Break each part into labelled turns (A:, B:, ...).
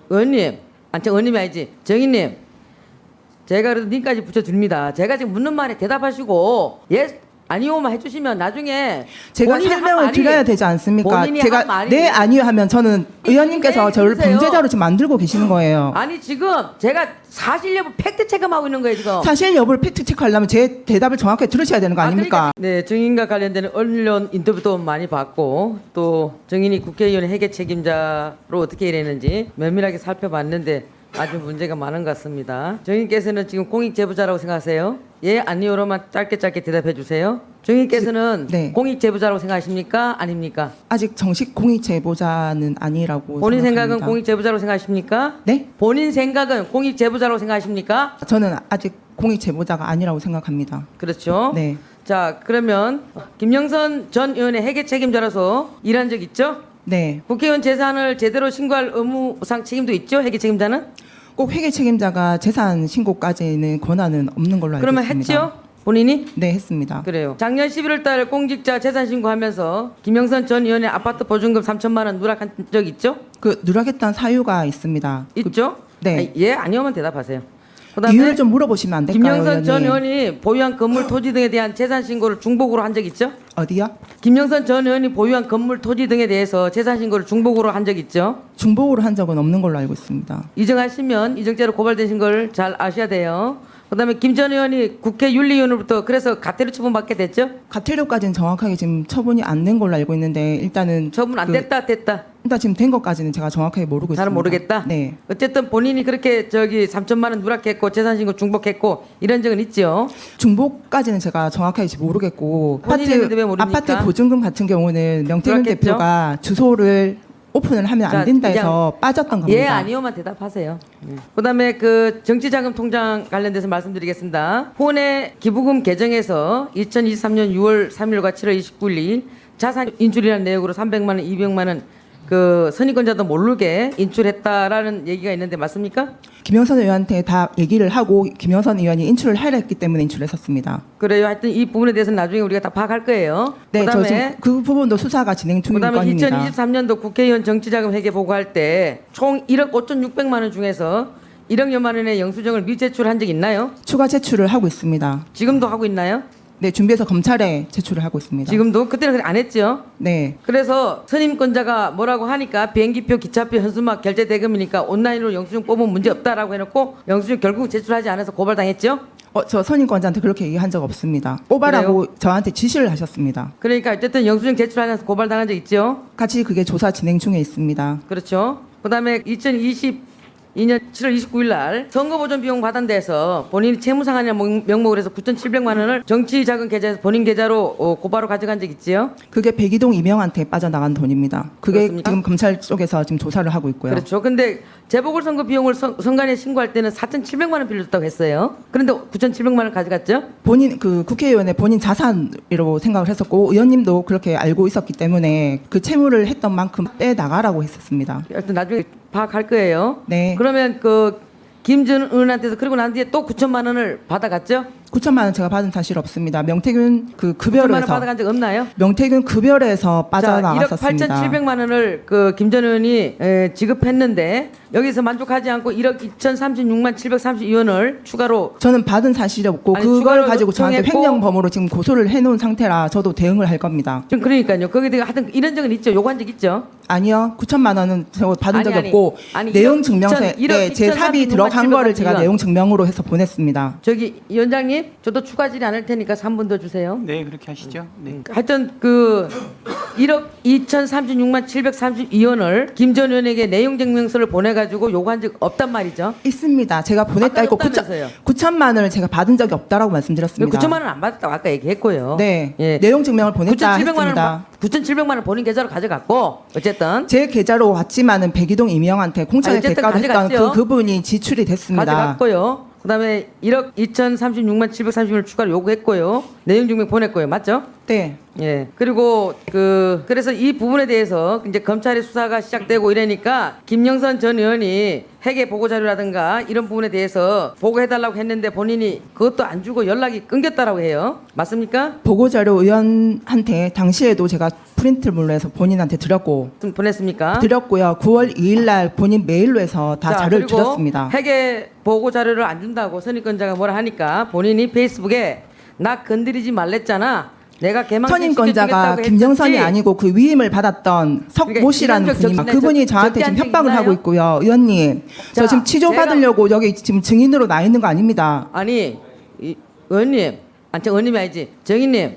A: 의원님, 의원님이 아니지, 정의님, 제가 그래도 님까지 붙여드립니다. 제가 지금 묻는 말에 대답하시고 예 아니오만 해주시면 나중에
B: 제가 설명을 드려야 되지 않습니까? 제가
A: 말이,
B: 네 아니요 하면 저는 의원님께서 저를 범죄자로 지금 만들고 계시는 거예요.
A: 아니 지금 제가 사실 여부 팩트 체크하고 있는 거예요 지금.
B: 사실 여부를 팩트 체크하려면 제 대답을 정확하게 들으셔야 되는 거 아닙니까?
A: 그러니까, 네, 증인과 관련되는 언론 인터뷰도 많이 봤고 또 증인이 국회의원 회계 책임자로 어떻게 일했는지 면밀하게 살펴봤는데 아주 문제가 많은 것 같습니다. 증인께서는 지금 공익 제보자라고 생각하세요? 예, 아니요로만 짧게 대답해 주세요. 증인께서는
B: 네.
A: 공익 제보자라고 생각하십니까? 아닙니까?
B: 아직 정식 공익 제보자는 아니라고
A: 본인
B: 생각합니다.
A: 생각은 공익 제보자로 생각하십니까?
B: 네?
A: 본인 생각은 공익 제보자로 생각하십니까?
B: 저는 아직 공익 제보자가 아니라고 생각합니다.
A: 그렇죠.
B: 네.
A: 자, 그러면 김영선 전 의원의 회계 책임자로서 일한 적 있죠?
B: 네.
A: 국회의원 재산을 제대로 신고할 의무상 책임도 있죠? 회계 책임자는?
B: 꼭 회계 책임자가 재산 신고까지는 권한은 없는 걸로 알고
A: 그러면
B: 있습니다.
A: 했죠? 본인이?
B: 네, 했습니다.
A: 그래요. 작년 11월 달 공직자 재산 신고하면서 김영선 전 의원의 아파트 보증금 3천만 원 누락한 적 있죠?
B: 그 누락했던 사유가 있습니다.
A: 있죠?
B: 네.
A: 예, 아니오면 대답하세요.
B: 이유를 좀 물어보시면 안 될까요,
A: 김영선 전
B: 의원님?
A: 의원이 보유한 건물 토지 등에 대한 재산 신고를 중복으로 한 적 있죠?
B: 어디요?
A: 김영선 전 의원이 보유한 건물 토지 등에 대해서 재산 신고를 중복으로 한 적 있죠?
B: 중복으로 한 적은 없는 걸로 알고 있습니다.
A: 이정하시면 이정죄로 고발되신 걸 잘 아셔야 돼요. 그다음에 김 전 의원이 국회 윤리위원으로부터 그래서 가태료 처분받게 됐죠?
B: 가태료까지는 정확하게 지금 처분이 안 된 걸로 알고 있는데 일단은
A: 처분 안 됐다.
B: 일단 지금 된 것까지는 제가 정확하게 모르고 있습니다.
A: 잘 모르겠다.
B: 네.
A: 어쨌든 본인이 그렇게 3천만 원 누락했고 재산신고 중복했고 이런 적은 있죠.
B: 중복까지는 제가 정확하게 모르겠고
A: 본인이 했는데 왜 모릅니까?
B: 아파트 보증금 같은 경우는 명태균
A: 누락했죠?
B: 대표가 주소를 오픈을 하면
A: 자,
B: 안 된다 해서 빠졌던 겁니다.
A: 예, 아니요만 대답하세요. 그다음에 그 정치자금 통장 관련돼서 말씀드리겠습니다. 후원의 기부금 개정에서 2023년 6월 3일과 7월 29일 자산 인출이라는 내역으로 300만 원, 200만 원 그 선의권자도 모르게 인출했다라는 얘기가 있는데 맞습니까?
B: 김영선 의원한테 다 얘기를 하고 김영선 의원이 인출을 하려 했기 때문에 인출했었습니다.
A: 그래요. 하여튼 이 부분에 대해서는 나중에 우리가 다 파악할 거예요.
B: 네, 저
A: 그다음에
B: 지금 그 부분도 수사가 진행 중인
A: 그다음에
B: 건입니다.
A: 2023년도 국회의원 정치자금 회계 보고할 때 총 1억 5,600만 원 중에서 1억여만 원의 영수증을 미제출한 적 있나요?
B: 추가 제출을 하고 있습니다.
A: 지금도 하고 있나요?
B: 네, 준비해서 검찰에 제출을 하고 있습니다.
A: 지금도? 그때는 그래 안 했죠?
B: 네,
A: 그래서 선임권자가 뭐라고 하니까 비행기표, 기차표, 현수막, 결제 대금이니까 온라인으로 영수증 뽑으면 문제 없다라고 해놓고 영수증 결국 제출하지 않아서 고발당했죠?
B: 저 선임권자한테 그렇게 얘기한 적 없습니다. 뽑아라고 저한테 지시를 하셨습니다.
A: 그러니까 어쨌든 영수증 제출하지 않아서 고발당한 적 있죠?
B: 같이 그게 조사 진행 중에 있습니다.
A: 그렇죠. 그다음에 2022년 7월 29일 날 선거보전 비용 받은 데서 본인이 채무상환이라는 명목으로 해서 9,700만 원을 정치자금 계좌에서 본인 계좌로 고바로 가져간 적 있지요?
B: 그게 백이동 이명한테 빠져나간 돈입니다. 그게
A: 그렇습니까?
B: 지금 검찰 쪽에서 지금 조사를 하고 있고요.
A: 그렇죠. 근데 재보궐선거 비용을 선관위에 신고할 때는 4,700만 원 빌려줬다고 했어요. 그런데 9,700만 원 가져갔죠?
B: 본인 그 국회의원의 본인 자산으로 생각을 했었고 의원님도 그렇게 알고 있었기 때문에 그 채무를 했던 만큼 빼 나가라고 했었습니다.
A: 하여튼 나중에 파악할 거예요.
B: 네.
A: 그러면 그 김전 의원한테서 그리고 난 뒤에 또 9천만 원을 받아갔죠?
B: 9천만 원 제가 받은 사실 없습니다. 명태균 그
A: 9천만 원
B: 급여로에서
A: 받아간 적 없나요?
B: 명태균 급여로에서 빠져나갔었습니다.
A: 1억 8,700만 원을 그 김 전 의원이 지급했는데 여기서 만족하지 않고 1억 2,036만 732원을 추가로
B: 저는 받은 사실이 없고
A: 아니,
B: 그걸
A: 추가로
B: 가지고 저한테
A: 요청했고
B: 횡령범으로 지금 고소를 해놓은 상태라 저도 대응을 할 겁니다.
A: 좀 그러니까요. 거기에 대해 하여튼 이런 적은 있죠. 요구한 적 있죠.
B: 아니요. 9천만 원은 저 받은 적이
A: 아니,
B: 없고
A: 아니,
B: 내용
A: 1억
B: 증명서에
A: 2천, 1억
B: 네, 제 삽입이
A: 2,036만
B: 들어간 거를 제가
A: 732원.
B: 내용 증명으로 해서 보냈습니다.
A: 저기 위원장님 저도 추가 질의 않을 테니까 3분 더 주세요.
C: 네, 그렇게 하시죠. 네.
A: 하여튼 그 1억 2,036만 732원을 김 전 의원에게 내용 증명서를 보내가지고 요구한 적 없단 말이죠.
B: 있습니다. 제가 보냈다 했고
A: 없다면서요.
B: 9천만 원을 제가 받은 적이 없다라고 말씀드렸습니다.
A: 9천만 원 안 받았다고 아까 얘기했고요.
B: 네.
A: 예.
B: 내용 증명을 보냈다
A: 9,700만
B: 했습니다.
A: 9,700만 원 본인 계좌로 가져갔고 어쨌든
B: 제 계좌로 왔지만은 백이동 이명한테 공천의
A: 어쨌든
B: 대가로 했던
A: 가져갔죠.
B: 그분이 지출이 됐습니다.
A: 가져갔고요. 그다음에 1억 2,036만 730원을 추가로 요구했고요. 내용 증명 보냈고요. 맞죠?
B: 네.
A: 예. 그리고 그래서 이 부분에 대해서 이제 검찰의 수사가 시작되고 이러니까 김영선 전 의원이 회계 보고 자료라든가 이런 부분에 대해서 보고해달라고 했는데 본인이 그것도 안 주고 연락이 끊겼다라고 해요. 맞습니까?
B: 보고자료 의원한테 당시에도 제가 프린트물로 해서 본인한테 드렸고
A: 좀 보냈습니까?
B: 드렸고요. 9월 2일 날 본인 메일로 해서 다
A: 자,
B: 자료를
A: 그리고
B: 드렸습니다.
A: 회계 보고 자료를 안 준다고 선임권자가 뭐라 하니까 본인이 페이스북에 나 건드리지 말랬잖아. 내가 개망신
B: 선임권자가
A: 시켜주겠다고
B: 김정선이
A: 했었지.
B: 아니고 그 위임을 받았던 석모 씨라는
A: 그러니까
B: 분입니다.
A: 이념적
B: 그분이 저한테 지금
A: 적대한
B: 협박을
A: 적
B: 하고
A: 있나요?
B: 있고요. 의원님, 저
A: 자,
B: 지금 치조 받으려고 여기 지금 증인으로 나 있는 거 아닙니다.
A: 아니 의원님, 저 의원님이 아니지 정인님,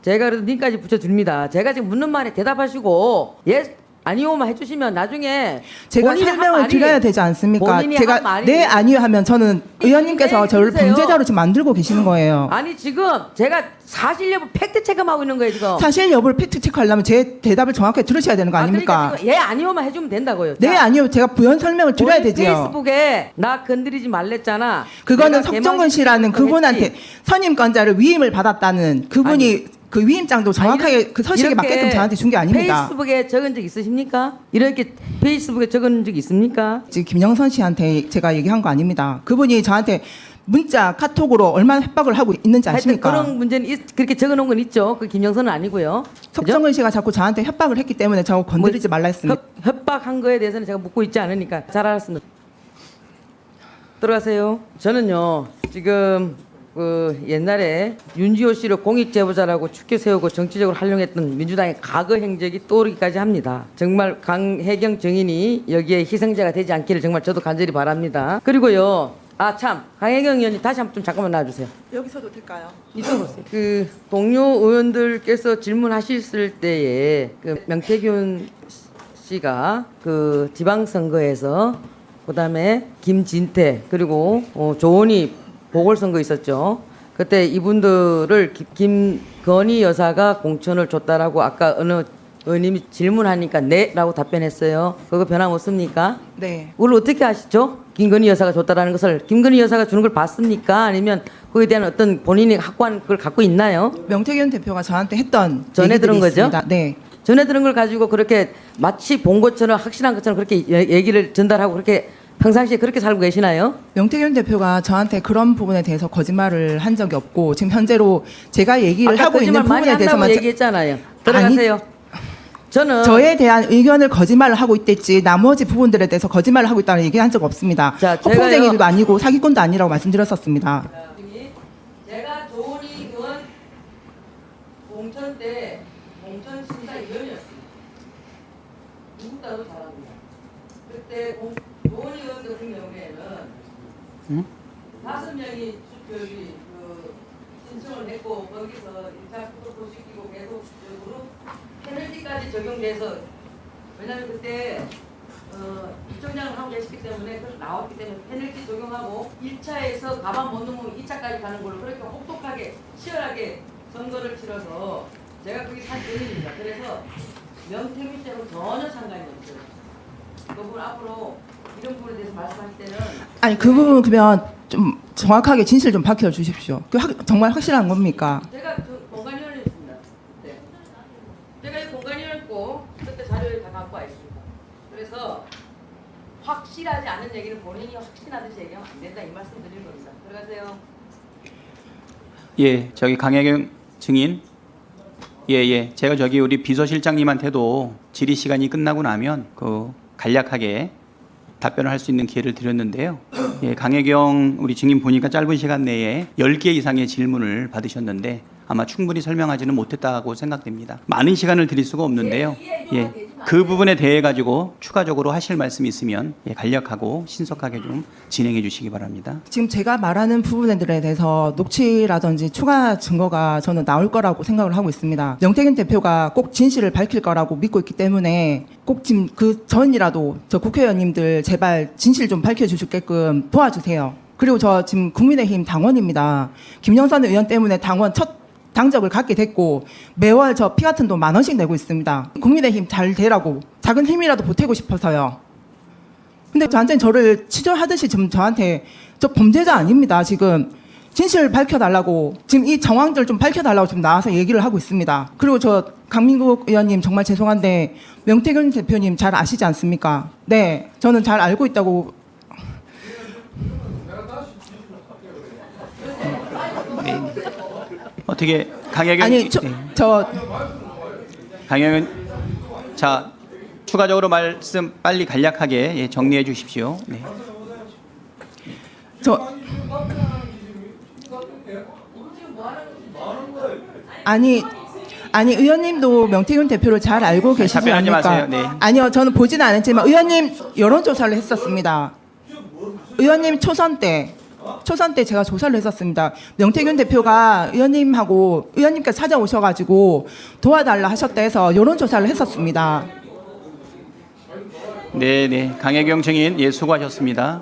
A: 제가 그래도 님까지 붙여줍니다. 제가 지금 묻는 말에 대답하시고 예 아니오만 해주시면 나중에
B: 제가
A: 본인이 한
B: 설명을
A: 말이-
B: 드려야 되지 않습니까?
A: 본인이
B: 제가
A: 한 말이-
B: 네 아니요 하면 저는 의원님께서
A: 네,
B: 저를
A: 해주세요.
B: 범죄자로 지금 만들고 계시는 거예요.
A: 아니 지금 제가 사실 여부 팩트 체크하고 있는 거예요 지금.
B: 사실 여부를 팩트 체크하려면 제 대답을 정확하게 들으셔야 되는 거 아닙니까?
A: 그러니까 지금 예 아니오만 해주면 된다고요.
B: 네
A: 자,
B: 아니요 제가 부연 설명을 드려야
A: 본인
B: 되지요.
A: 페이스북에 나 건드리지 말랬잖아.
B: 그거는
A: 내가
B: 석정근 씨라는
A: 개망신
B: 그분한테
A: 했지.
B: 선임권자를 위임을 받았다는 그분이
A: 아니.
B: 그 위임장도 정확하게
A: 아니,
B: 그 서식에
A: 이렇게
B: 맞게끔 저한테 준 게 아닙니다.
A: 페이스북에 적은 적 있으십니까? 이렇게 페이스북에 적은 적 있습니까?
B: 지금 김영선 씨한테 제가 얘기한 거 아닙니다. 그분이 저한테 문자 카톡으로 얼마나 협박을 하고 있는지
A: 하여튼
B: 아십니까?
A: 그런 문제는 그렇게 적어놓은 건 있죠. 그 김영선은 아니고요. 그죠?
B: 석정근 씨가 자꾸 저한테 협박을 했기 때문에 저 건드리지 말라 했습니다.
A: 협박한 거에 대해서는 제가 묻고 있지 않으니까 잘 알았습니다. 들어가세요. 저는요 지금 그 옛날에 윤지호 씨를 공익 제보자라고 축켜 세우고 정치적으로 활용했던 민주당의 과거 행적이 떠오르기까지 합니다. 정말 강혜경 증인이 여기에 희생자가 되지 않기를 정말 저도 간절히 바랍니다. 그리고요. 아 참 강혜경 의원님 다시 한번 좀 잠깐만 나와주세요.
B: 여기서도 될까요?
A: 이쪽으로 오세요. 그 동료 의원들께서 질문하셨을 때에 그 명태균 씨가 그 지방선거에서 그다음에 김진태 그리고 조은희 보궐선거 있었죠. 그때 이분들을 김건희 여사가 공천을 줬다라고 아까 어느 의원님이 질문하니까 네라고 답변했어요. 그거 변함없습니까?
B: 네.
A: 그걸 어떻게 아시죠? 김건희 여사가 줬다라는 것을 김건희 여사가 주는 걸 봤습니까? 아니면 그에 대한 어떤 본인이 확고한 그걸 갖고 있나요?
B: 명태균 대표가 저한테 했던
A: 전에
B: 얘기들이
A: 들은 거죠?
B: 있습니다. 네.
A: 전에 들은 걸 가지고 그렇게 마치 본 것처럼 확실한 것처럼 그렇게 얘기를 전달하고 그렇게 평상시에 그렇게 살고 계시나요?
B: 명태균 대표가 저한테 그런 부분에 대해서 거짓말을 한 적이 없고 지금 현재로 제가 얘기를
A: 아까
B: 하고 있는
A: 거짓말 많이
B: 부분에
A: 한다고
B: 대해서만
A: 얘기했잖아요. 들어가세요. 저는
B: 저에 대한 의견을 거짓말을 하고 있댔지 나머지 부분들에 대해서 거짓말을 하고 있다는 얘기한 적 없습니다.
A: 자,
B: 허풍쟁이도
A: 제가요.
B: 아니고 사기꾼도 아니라고 말씀드렸었습니다.
A: 제가 조은희 의원 공천 때 공천 심사위원이었습니다. 누구보다도 잘합니다. 그때 조은희 의원 같은 경우에는 5명이 그 신청을 했고 거기서 1차 프로포시키고 계속적으로 페널티까지 적용돼서 왜냐하면 그때 입정장을 하고 계시기 때문에 그걸 나왔기 때문에 페널티 적용하고 1차에서 가만 못 넘으면 2차까지 가는 걸로 그렇게 혹독하게 치열하게 선거를 치러서 제가 거기 산 증인입니다. 그래서 명태균 씨하고 전혀 상관이 없어요. 그분 앞으로 이런 부분에 대해서 말씀하실 때는
B: 아니 그 부분 그러면 좀 정확하게 진실 좀 밝혀 주십시오. 정말 확실한 겁니까?
A: 제가 공간위원이었습니다. 네. 제가 이 공간위원이었고 그때 자료를 다 갖고 와 있습니다. 그래서 확실하지 않은 얘기를 본인이 확신하듯이 얘기하면 안 된다 이 말씀 드리는 겁니다. 들어가세요.
C: 예, 저기 강혜경 증인. 예. 제가 저기 우리 비서실장님한테도 질의 시간이 끝나고 나면 그 간략하게 답변을 할 수 있는 기회를 드렸는데요. 예, 강혜경 우리 증인 보니까 짧은 시간 내에 10개 이상의 질문을 받으셨는데 아마 충분히 설명하지는 못했다고 생각됩니다. 많은 시간을 드릴 수가 없는데요. 예, 그 부분에 대해 가지고 추가적으로 하실 말씀이 있으면 간략하고 신속하게 좀 진행해 주시기 바랍니다.
B: 지금 제가 말하는 부분들에 대해서 녹취라든지 추가 증거가 저는 나올 거라고 생각을 하고 있습니다. 명태균 대표가 꼭 진실을 밝힐 거라고 믿고 있기 때문에 꼭 지금 그 전이라도 저 국회의원님들 제발 진실 좀 밝혀주시게끔 도와주세요. 그리고 저 지금 국민의힘 당원입니다. 김영선 의원 때문에 당원 첫 당적을 갖게 됐고 매월 저 피 같은 돈 10,000원씩 내고 있습니다. 국민의힘 잘 되라고 작은 힘이라도 보태고 싶어서요. 근데 완전 저를 치료하듯이 지금 저한테 저 범죄자 아닙니다. 지금 진실을 밝혀달라고 지금 이 정황들 좀 밝혀달라고 지금 나와서 얘기를 하고 있습니다. 그리고 저 강민국 의원님 정말 죄송한데 명태균 대표님 잘 아시지 않습니까? 네, 저는 잘 알고 있다고.
C: 어떻게 강혜경
B: 아니 저
C: 강영은 자 추가적으로 말씀 빨리 간략하게 예, 정리해 주십시오. 네.
B: 저 아니 의원님도 명태균 대표를 잘 알고 계시지
C: 답변하지
B: 않습니까?
C: 마세요. 네.
B: 아니요, 저는 보지는 않았지만 의원님 여론조사를 했었습니다. 의원님 초선 때 제가 조사를 했었습니다. 명태균 대표가 의원님께서 찾아오셔가지고 도와달라 하셨다 해서 여론조사를 했었습니다.
C: 네, 네. 강혜경 증인 예 수고하셨습니다.